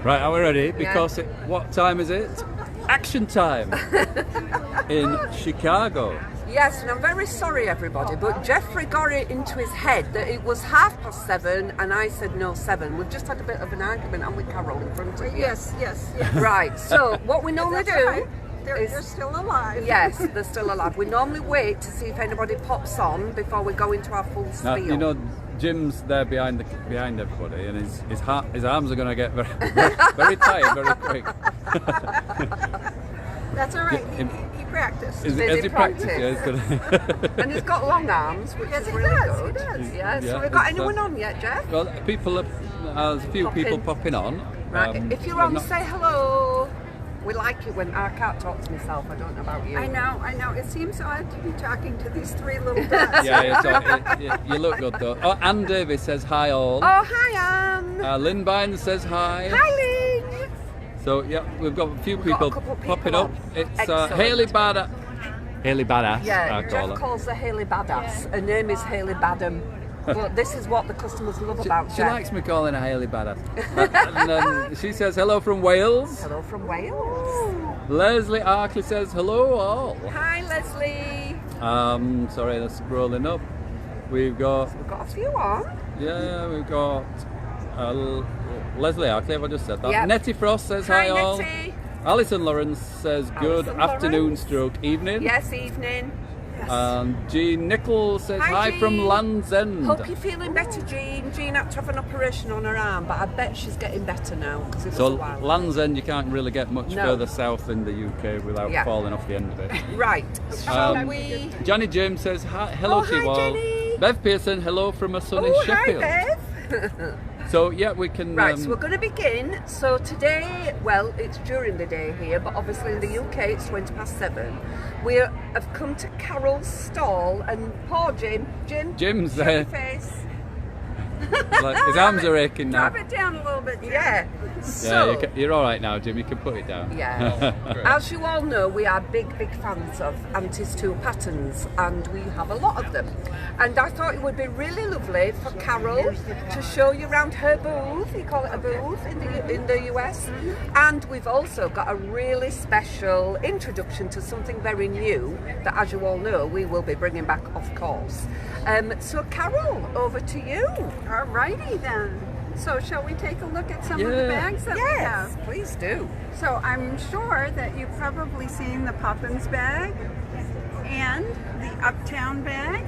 Right, are we ready? Because what time is it? Action time in Chicago. Yes, and I'm very sorry, everybody, but Jeffrey got it into his head that it was 7:30, and I said no, 7. We've just had a bit of an argument, haven't we, Carol, in front of you? Yes. Right, so what we normally do... Right. They're still alive. Yes, they're still alive. We normally wait to see if anybody pops on before we go into our full spiel. Now, you know, Jim's there behind everybody, and his arms are going to get very tired very quick. That's all right. He practiced. Has he practiced? Yeah, he's good. And he's got long arms, which is really good. He does. Yeah, so Yeah, we've got it's, anyone on yet, Jeff? Well, there's a few people popping on. Right, if you're on, say hello. We like it when I can't talk to myself. I don't know about you. I know. It seems odd to be talking to these 3 little dots. Yeah, you look good though. Oh, Anne Davis says hi all. Oh, hi, Anne. Lynn Bynes says hi. Hi, Lynn. So yeah, we've got a few people popping up. It's Hayley Badass. Hayley Badass. Yeah, I call Jeff her. calls her Hayley Badass. Her name is Hayley Badham. But this is what the customers love about She Jeff. likes me calling her Hayley Badass. And she says hello from Wales. Hello from Wales. Leslie Arkley says hello all. Hi, Leslie. Sorry, that's scrolling up. We've got a few on. Yeah, we've got Leslie Arkley. Have I just said that? Yep. Nettie Frost says hi all. Nettie. Alison Lawrence says good afternoon stroke evening. Yes, evening. And Jean Nichols says hi Jean. from Land's End. Hope you're feeling better, Jean. Jean had to have an operation on her arm, but I bet she's getting better now. Because it was So a while. Land's End, you can't really get much further south in the UK without falling off the end of it. Right. Shall we? Johnny James says hello to you all. Jenny. Bev Pearson, hello from a sunny Sheffield. Hi, Bev. So yeah, we can. Right, so we're going to begin. So today, well, it's during the day here, but obviously in the UK it's 7:20. We have come to Carol's stall, and poor Jim's there. Face. Like, his arms are aching now. Drop it down a little bit, Jim. Yeah. So, you're all right now, Jim. You can put it down. Yeah. As you all know, we are big fans of Aunties Two Patterns, and we have a lot of them. And I thought it would be really lovely for Carol to show you around her booth. You call it a booth in the US. And we've also got a really special introduction to something very new that, as you all know, we will be bringing back, of course. So Carol, over to you. Alrighty then. So shall we take a look at some of the bags that we have? Yes, please do. So I'm sure that you've probably seen the Poppins bag and the Uptown bag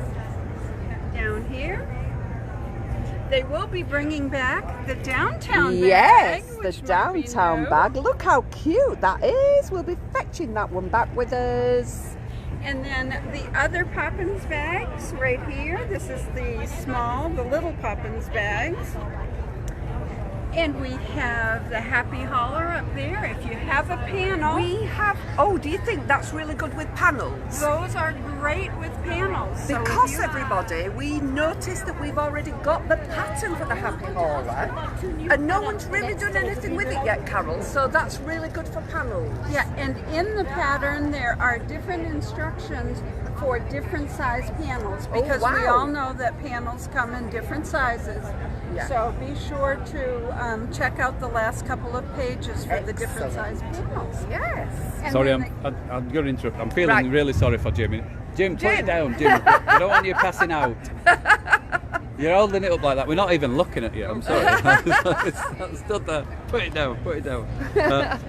down here. They will be bringing back the Downtown bag. Yes, the which might be Downtown new. bag. Look how cute that is. We'll be fetching that one back with us. And then the other Poppins bags right here. This is the little Poppins bags. And we have the Happy Holler up there. If you have a panel. Do you think that's really good with panels? Those are great with panels. So Because everybody, we noticed that we've already got the pattern for the Happy Hauler, and no one's really done anything with it yet, Carol, so that's really good for panels. Yeah, and in the pattern there are different instructions for different size panels, because we all know that panels come in different sizes. Yeah. So be sure to check out the last couple of pages for the different size panels. Yes. And Sorry, I'm going to interrupt. I'm feeling really sorry for Jim. Jim, put it down, Jim. I don't want you passing out. You're holding it up like that. We're not even looking at you. I'm sorry. It's stood there. Put it down.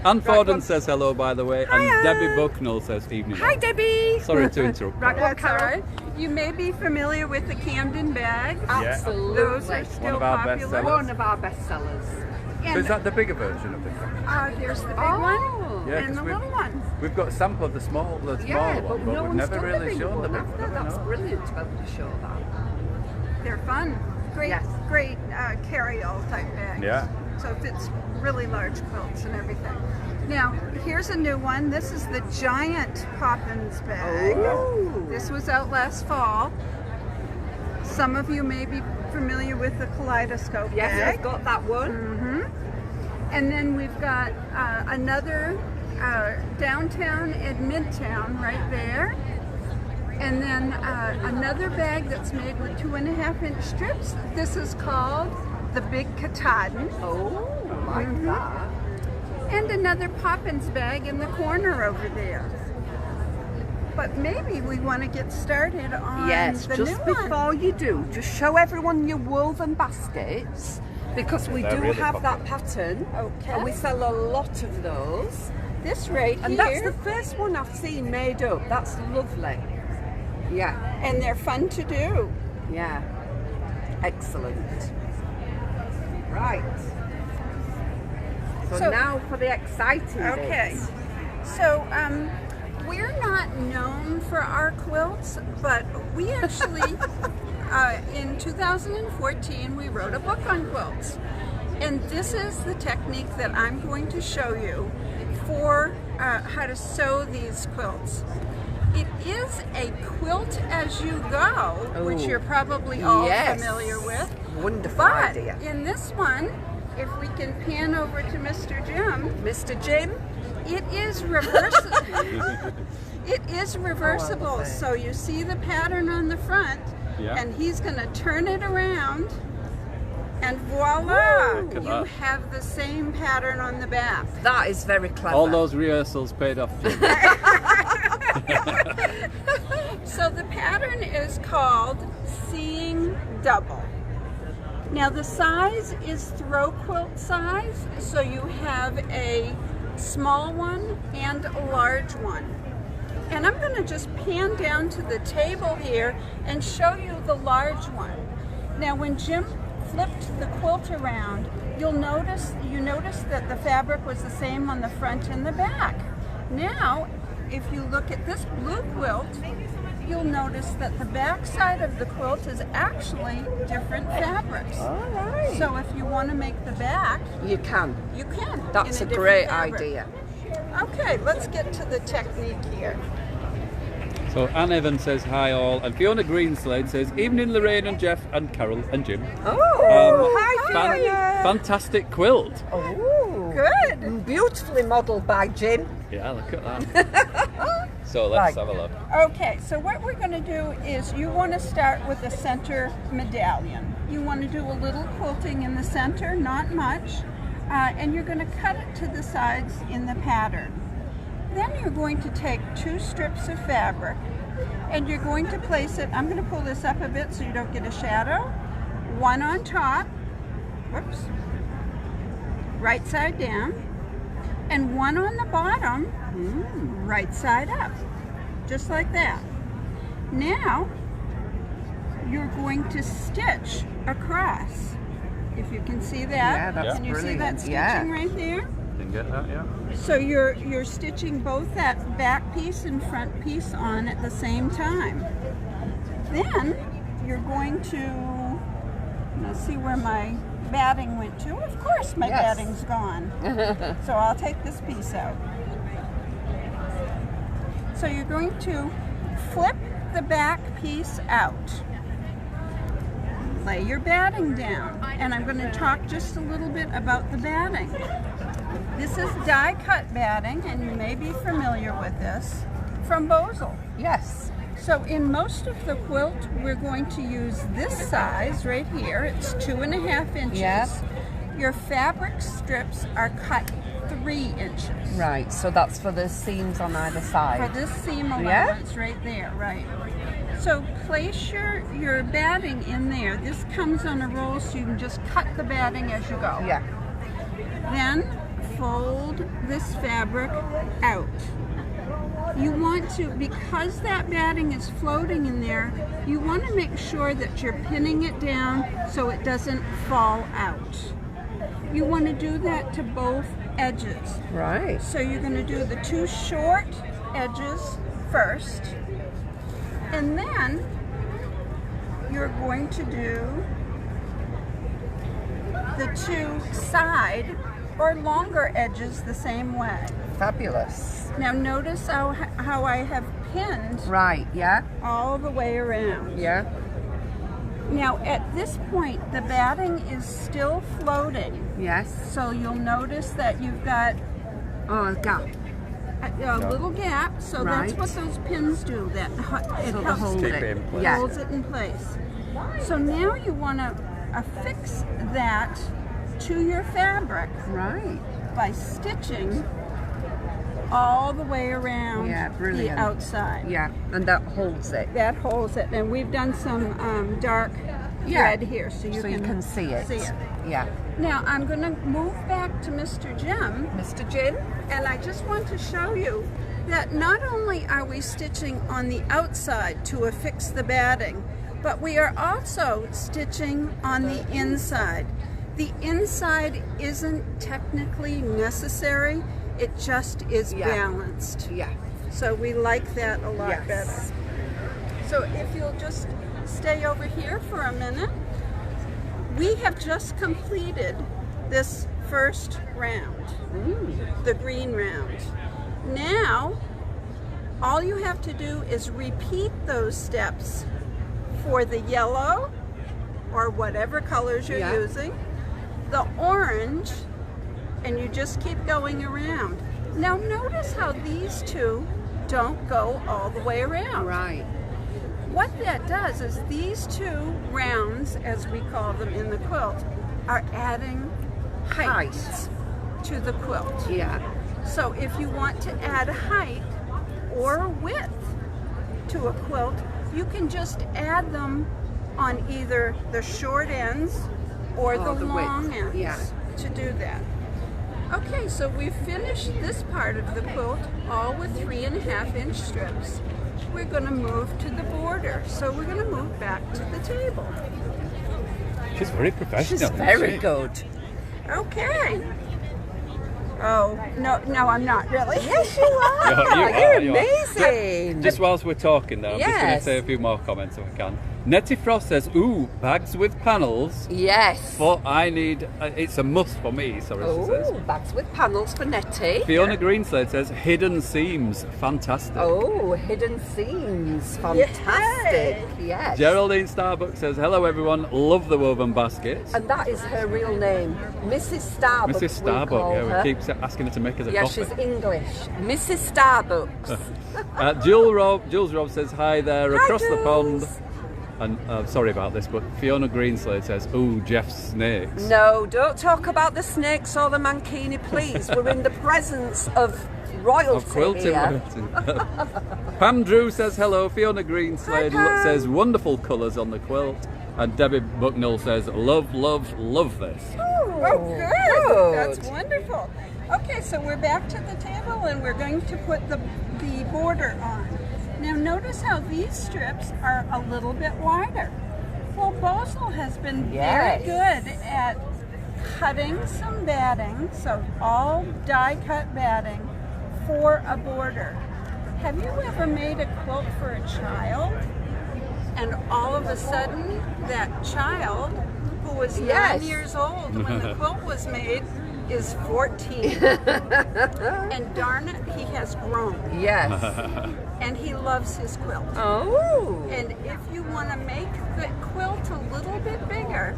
Anne Forden says hello, by the way. Hi, and Debbie Bucknell says evening. Hi, Debbie. Sorry to interrupt. That's all right. You may be familiar with the Camden bag. Absolutely. Those are still popular. One of our bestsellers. So is that the bigger version of this? There's the big one and the little one. We've got a sample of the small one, but no we've one's never done really the shown the big big one. one. That's brilliant to be able to show that. They're fun. Great carry-all type bags. Yeah. So it fits really large quilts and everything. Now, here's a new one. This is the giant Poppins bag. Oh. This was out last fall. Some of you may be familiar with the kaleidoscope bag. Yes, I've got that one. Mm-hmm. And then we've got another downtown and midtown right there. And then another bag that's made with 2.5-inch strips. This is called the Big Katahdin. Oh, I like that. And another Poppins bag in the corner over there. But maybe we want to get started on the just new before one. you do, just show everyone your woven baskets, because we do really have that popular. pattern, Okay. and we sell a lot of those. This right And here. that's the first one I've seen made up. That's lovely. Yeah, And they're fun to do. yeah. Excellent. Right. So now for the exciting Okay. bits. So, we're not known for our quilts, but we actually, in 2014, we wrote a book on quilts. And this is the technique that I'm going to show you for how to sew these quilts. It is a quilt as you go, which Ooh. you're probably all Yes. familiar with. Wonderful But idea. in this one, if we can pan over to Mr. Jim, Mr. Jim? it is reversible. It is reversible. Oh, So you see the pattern on the front, Yeah. and he's going to turn it around, and voila! Woo! Look at You that. have the same pattern on the back. That is very clever. All those rehearsals paid off, Jim. So the pattern is called Seeing Double. Now the size is throw quilt size, so you have a small one and a large one. And I'm going to just pan down to the table here and show you the large one. Now when Jim flipped the quilt around, you notice that the fabric was the same on the front and the back. Now, if you look at this blue quilt, you'll notice that the back side of the quilt is actually different fabrics. All right. So if you want to make the back, You can. you can. That's in a different great fabric. idea. Okay, let's get to the technique here. So Anne Evans says hi all, and Fiona Greenslade says evening Lorraine and Jeff and Carol and Jim. Oh, hi, Fan- Fiona. fantastic quilt. Oh, Good. beautifully modelled by Jim. Yeah, look at that. So let's Right. have a look. Okay, so what we're going to do is you want to start with the center medallion. You want to do a little quilting in the center, not much, and you're going to cut it to the sides in the pattern. Then you're going to take 2 strips of fabric and you're going to place it, I'm going to pull this up a bit so you don't get a shadow, one on top, whoops, right side down, and one on the bottom, right side up, just like that. Now, you're going to stitch across. If you can see that, Yeah, that's can you see brilliant. that stitching Yeah. right there? Can you get that, yeah? So you're stitching both that back piece and front piece on at the same time. Then you're going to, let's see where my batting went to. Of course my Yes. batting's gone. So I'll take this piece out. So you're going to flip the back piece out. Lay your batting down. And I'm going to talk just a little bit about the batting. This is die-cut batting, and you may be familiar with this, from Bosel. Yes. So in most of the quilt, we're going to use this size right here. It's 2.5 inches. Yep. Your fabric strips are cut 3 inches. Right, so that's for the seams on either For side. this seam Yeah? allowance right there, right. So place your batting in there. This comes on a roll, so you can just cut the batting as you go. Yeah. Then fold this fabric out. You want to, because that batting is floating in there, you want to make sure that you're pinning it down so it doesn't fall out. You want to do that to both edges. Right. So you're going to do the 2 short edges first, and then you're going to do the 2 side or longer edges the same way. Fabulous. Now notice how I have pinned Right, yeah. all the way around. Yeah. Now at this point the batting is still floating, Yes. so you'll notice that you've got Oh, a gap. a little gap, so that's Right. what those pins do, that it So helps hold Keep it. it in place. Yeah. holds it in place. So now you want to affix that to your fabric Right. by stitching all the way around Yeah, brilliant. the outside. Yeah, and that holds it. That holds it, and we've done some dark thread here, so you can see it. Yeah. Now I'm going to move back to Mr. Jim, Mr. Jim? and I just want to show you that not only are we stitching on the outside to affix the batting, but we are also stitching on the inside. The inside isn't technically necessary, it just is balanced. Yeah. So we like that a lot Yes. better. So if you'll just stay over here for a minute. We have just completed this first round, the green round. Now, all you have to do is repeat those steps for the yellow, or whatever colors you're using, the orange, and you just keep going around. Now notice how these two don't go all the way around. Right. What that does is these two rounds, as we call them in the quilt, are adding height to the quilt. Yeah. So if you want to add height or width to a quilt, you can just add them on either the short ends or the long ends to do that. Okay, so we've finished this part of the quilt all with 3.5-inch strips. We're going to move to the border, so we're going to move back to the table. She's very professional. She's very good. Okay. Oh, no, I'm not really. Yes, you are. You're amazing. Just whilst we're talking though, I'm just going to say a few more comments if I can. Nettie Frost says, ooh, bags with panels. Yes. But I need, it's a must for me, she says. Bags with panels for Nettie. Fiona Greenslade says, hidden seams, fantastic. Oh, hidden seams, fantastic. Yes. Geraldine Starbuck says, hello everyone, love the woven baskets. And that is her real name, Mrs. Starbuck. Mrs. Starbuck, we keep asking her to make us a coffee. Yeah, she's English. Mrs. Starbucks. Jules Robb says, hi there, across the pond. And sorry about this, but Fiona Greenslade says, ooh, Jeff's snakes. No, don't talk about the snakes or the mankini, please. We're in the presence of royalty of quilting here. Pam Drew says hello. Fiona Greenslade says wonderful colours on the quilt. And Debbie Bucknell says love, love, love this. Oh, good. That's wonderful. Okay, so we're back to the table and we're going to put the border on. Now notice how these strips are a little bit wider. Well, Boswell has been very good at cutting some batting, so all die cut batting for a border. Have you ever made a quilt for a child and all of a sudden that child who was 9 years old when the quilt was made is 14 and darn it, he has grown. Yes. And he loves his quilt. Oh. And if you want to make the quilt a little bit bigger,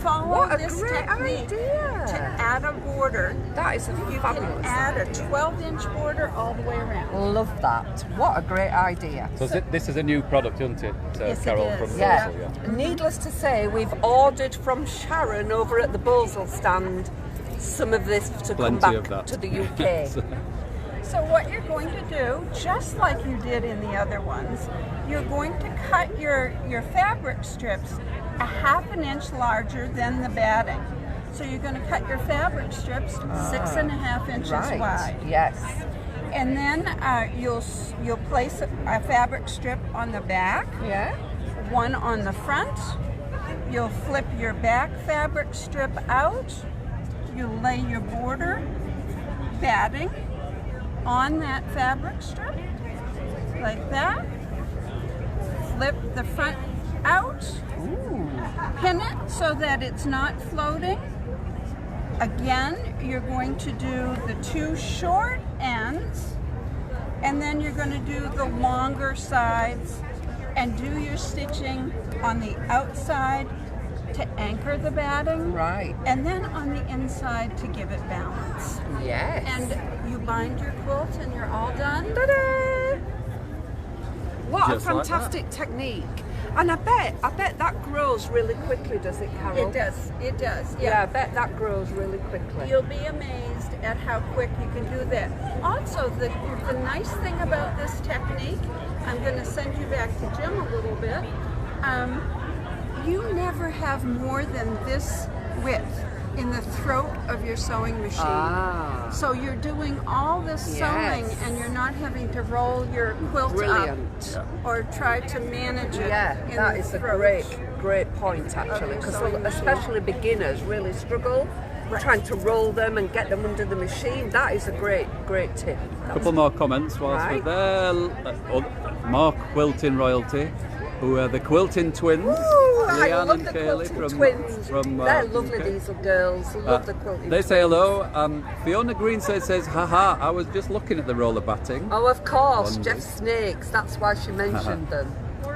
follow this technique to add a border. That is You can add a 12-inch border all the way around. Love that. What a great idea. So this is a new product, isn't it, Yes, Carol? it is. From Yeah. Boswell, Needless to say, we've ordered from Sharon over at the Boswell stand some of this to come back to the UK. So what you're going to do, just like you did in the other ones, you're going to cut your fabric strips a 1/2 inch larger than the batting. So you're going to cut your fabric strips 6.5 inches wide. Yes. And then you'll place a fabric strip on the back. Yeah. One on the front. You'll flip your back fabric strip out. You'll lay your border batting on that fabric strip, like that. Flip the front out. Pin it so that it's not floating. Again, you're going to do the 2 short ends, and then you're going to do the longer sides and do your stitching on the outside to anchor the batting. Right. And then on the inside to give it balance. Yes. And you bind your quilt and you're all done. Ta-da! What Just a like fantastic technique. And I bet that grows really quickly, does it, Carol? It does. It does. Yeah, I bet that grows really quickly. You'll be amazed at how quick you can do that. Also, the nice thing about this technique, I'm going to send you back to Jim a little bit. You never have more than this width in the throat of your sewing machine. So you're doing all this sewing and you're not having to roll your quilt up or try to manage it. Yeah, in that the is a throat. great point actually, because especially beginners really struggle trying to roll them and get them under the machine. That is a great tip. A couple more comments whilst we're there. Mark Quilting Royalty, who are the Quilting Twins. I love the Kaylee Quilting Twins. They're lovely, these little girls. Love the Quilting They Twins. say hello. Fiona Green says, haha, I was just looking at the roller batting. Oh, of course, Jeff Snakes. That's why she mentioned them.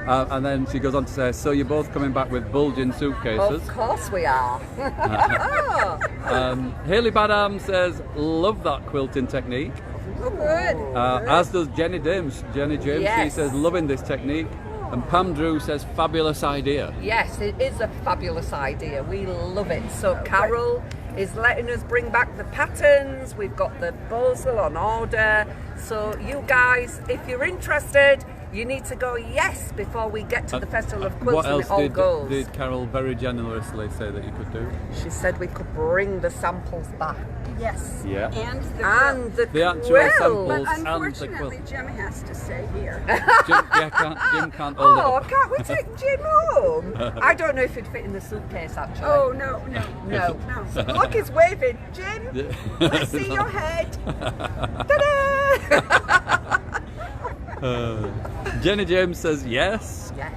And then she goes on to say, so you're both coming back with bulging suitcases. Of course we are. Haley Badham says, love that quilting technique. Oh, good. As does Jenny James. She says, loving this technique. And Pam Drew says, fabulous idea. Yes, it is a fabulous idea. We love it. So Carol is letting us bring back the patterns. We've got the bozel on order. So you guys, if you're interested, you need to go yes before we get to the Festival of Quilts and it all goes. What else did Carol very generously say that you could do? She said we could bring the samples back. Yes. Yeah. And the actual samples But and the unfortunately, quilt. Jim has to stay here. Jim can't hold it up. Can't we take Jim home? I don't know if he'd fit in the suitcase actually. Oh, no. Look, he's waving. Jim, let's see your head. Ta-da! Jenny James says yes. Yes.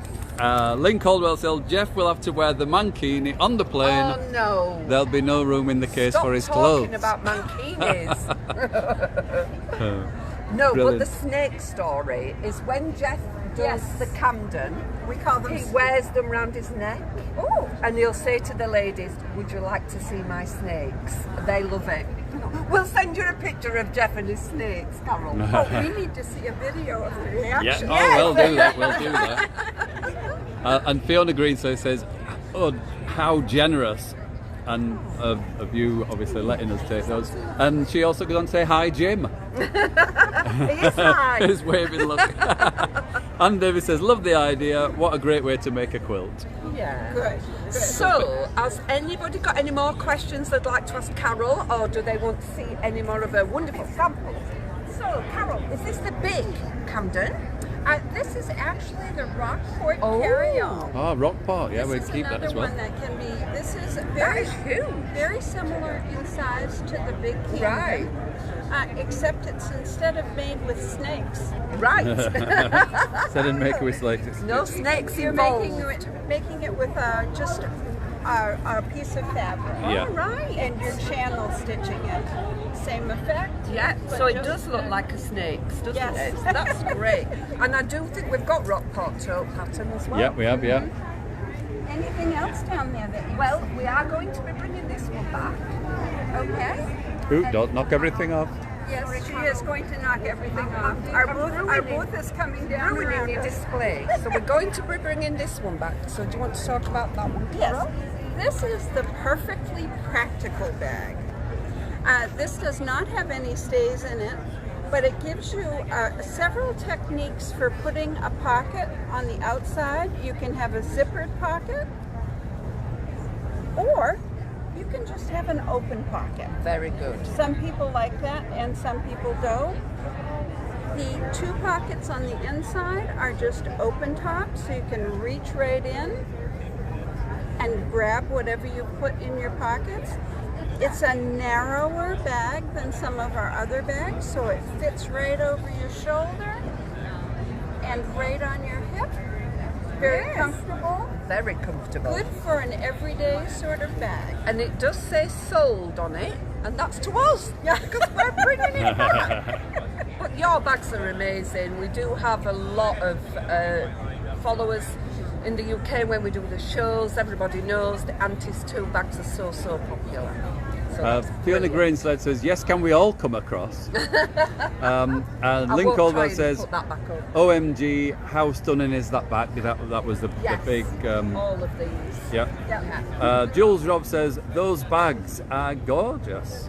Lynn Caldwell says Jeff will have to wear the mankini on the plane. Oh no. There'll be no room in the case Stop for his talking clothes. about mankinis. No, Brilliant. but the snake story is when Jeff does the Camden, We call them he wears them round his neck. Oh. And he'll say to the ladies, would you like to see my snakes? They love it. We'll send you a picture of Jeff and his snakes, Carol. Oh, we need to see a video of the reaction. We'll do that. And Fiona Green says, oh, how generous. And of you obviously letting us take those. And she also goes on to say, hi Jim. He is nice. His waving look. And David says, love the idea. What a great way to make a quilt. Yeah. Good. So, has anybody got any more questions they'd like to ask Carol, or do they want to see any more of her wonderful samples? So, Carol, is this the big Camden? This is actually the Rockport carry-on. Oh, Rockport. Yeah, we'll keep that as well. One that can be. This is huge. Very similar in size to the big Camden. Except it's instead of made with snakes. Right. Instead of making with snakes. No snakes You're involved. making it with just a piece of fabric. Yeah. All right. And you're channel stitching it. Same effect. Yeah, but so it just- does look like a snake's, doesn't Yes. it? That's great. And I do think we've got Rockport tote pattern as well. Yeah, we have, yeah. Anything else down there that you Well, we are going to be bringing this one back. okay? Ooh, don't knock everything off. Yes, she is going to knock everything off. Our booth is coming down Ruining around your us. display. So we're going to be bringing this one back. So do you want to talk about that one? Yes, this is the perfectly practical bag. This does not have any stays in it, but it gives you several techniques for putting a pocket on the outside. You can have a zippered pocket, or you can just have an open pocket. Very good. Some people like that and some people don't. The two pockets on the inside are just open tops, so you can reach right in and grab whatever you put in your pockets. It's a narrower bag than some of our other bags, so it fits right over your shoulder and right on your hip. Very comfortable. Very comfortable. Good for an everyday sort of bag. And it does say sold on it, and that's to us. Yeah, because we're bringing it back. But your bags are amazing. We do have a lot of followers in the UK when we do the shows. Everybody knows the Aunties Two bags are so popular. So that's Fiona brilliant. Greenslade says, yes, can we all come across? And I Lynn won't try Caldwell and says, put that back up. OMG, how stunning is that bag? That was the Yes, big... all of these. yeah. Yeah. Jules Robb says, those bags are gorgeous.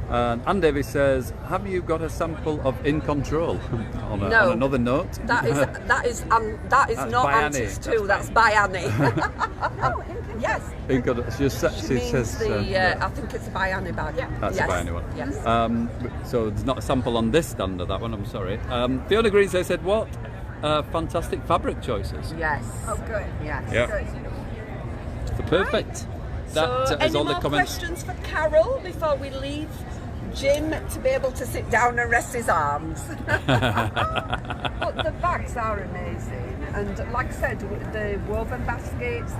And Ann Davies says, have you got a sample of In Control? on No. another note. That is That's not by Aunties Annie. Two. That's by Annie. Oh, Yes. In Control. She She says... means yeah. I think it's a by Annie bag. Yeah. That's yes. a Bayani one. Yes. So there's not a sample on this standard, that one, I'm sorry. Fiona Greenslade said, what fantastic fabric choices. Yes. Oh, good. Yes. Yeah. Good. So perfect. That So, is any all the more comments. questions for Carol before we leave Jim to be able to sit down and rest his arms? But the bags are amazing, and like I said, the woven baskets.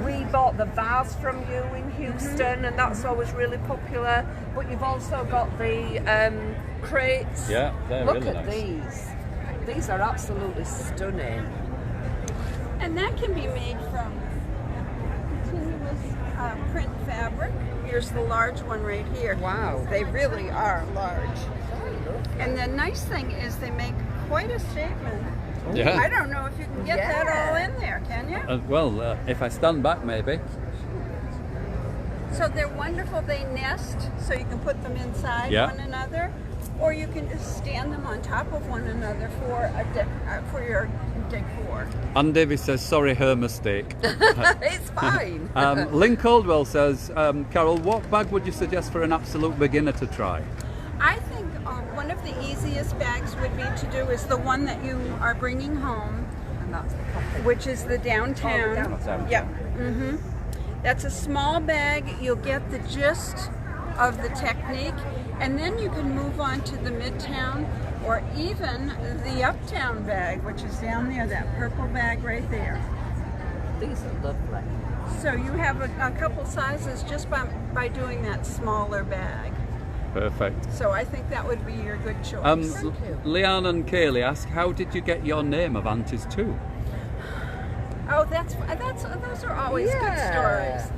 We bought the vase from you in Houston, and that's always really popular. But you've also got the crates. Yeah, they're Look really at nice. these. These are absolutely stunning. And that can be made from continuous print fabric. Here's the large one right here. Wow. They really are large. And the nice thing is they make quite a statement. I Yeah. don't know if you can get that all in there, can you? Well, if I stand back, maybe. So they're wonderful. They nest, so you can put them inside Yeah. one another, or you can just stand them on top of one another for for your decor. Ann Davies says, sorry, her mistake. It's fine. Lynn Caldwell says, Carol, what bag would you suggest for an absolute beginner to try? I think one of the easiest bags would be to do is the one that you are bringing home, And that's the coffee. which is the downtown. Oh, the downtown. Yep. Mm-hmm. That's a small bag. You'll get the gist of the technique, and then you can move on to the midtown or even the uptown bag, which is down there, that purple bag right there. These are lovely. So you have a couple sizes just by doing that smaller bag. Perfect. So I think that would be your good choice. Thank you. Leanne and Kaylee ask, how did you get your name of Aunties Two? Oh, those are always good Yeah. stories.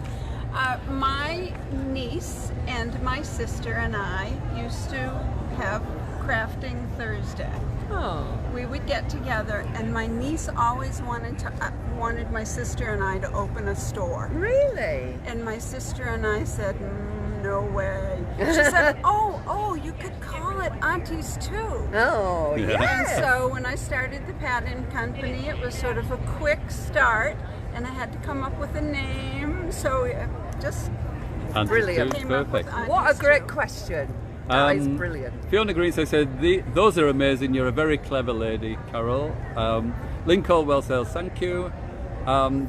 My niece and my sister and I used to have crafting Thursday. Oh. We would get together, and my niece always wanted my sister and I to open a store. Really? And my sister and I said, no way. She said, oh, you could call it Aunties Two. Oh, Yeah. yes. And so when I started the pattern company, it was sort of a quick start, and I had to come up with a name. So just Aunties Brilliant. Two, came up with perfect. What a Aunties great Two. question. That is brilliant. Fiona Greenslade said, those are amazing. You're a very clever lady, Carol. Lynn Caldwell says, thank you.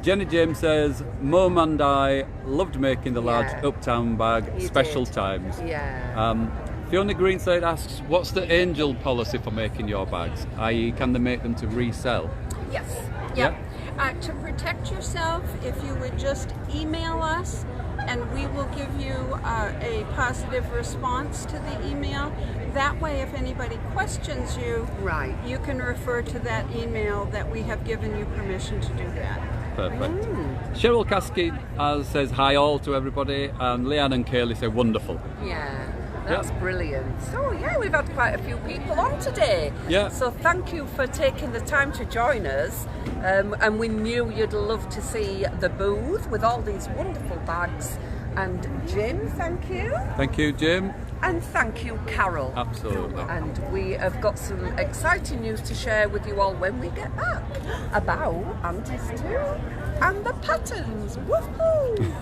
Jenny James says, Mum and I loved making the large Yeah. uptown bag, You special did. times. Yeah. Fiona Greenslade asks, what's the angel policy for making your bags? I.e., can they make them to resell? Yes. Yeah. Yep. To protect yourself, if you would just email us, and we will give you a positive response to the email. That way, if anybody questions you, Right. you can refer to that email that we have given you permission to do that. Perfect. Cheryl Caskey says hi all to everybody, and Leanne and Kaylee say wonderful. Yeah. That's Yeah. brilliant. So yeah, we've had quite a few people on today. Yeah. So thank you for taking the time to join us. And we knew you'd love to see the booth with all these wonderful bags. And Jim, thank you. Thank you, Jim. And thank you, Carol. Absolutely. And we have got some exciting news to share with you all when we get back about Aunties Two and the patterns. Woohoo!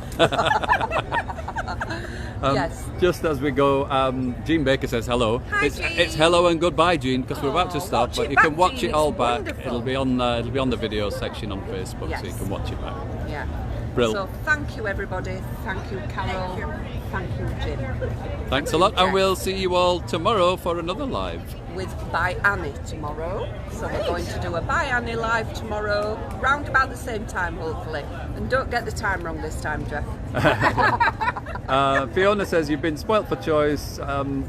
Yes. Just as we go, Jean Baker says hello. Hi, it's, Jean. it's hello and goodbye, Jean, because we're about to Oh, stop. watch But it you can back, watch Jean, it all it's back. wonderful. It'll be on the video section on Facebook, so you Yes. can watch it back. Yeah. Brill. So thank you, everybody. Thank you, Carol. Thank you, Jim. Thanks a lot, and Yes. we'll see you all tomorrow for another live. With By Annie tomorrow. So we're going to do a By Annie live tomorrow, round about the same time, hopefully. And don't get the time wrong this time, Jeff. Fiona says you've been spoilt for choice.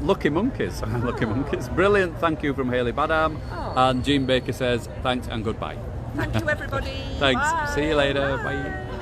Lucky monkeys. Lucky monkeys. Brilliant. Thank you from Hayley Badham. Oh. And Jean Baker says thanks and goodbye. Thank you, everybody. Thanks. Bye. See you later. Bye. Bye.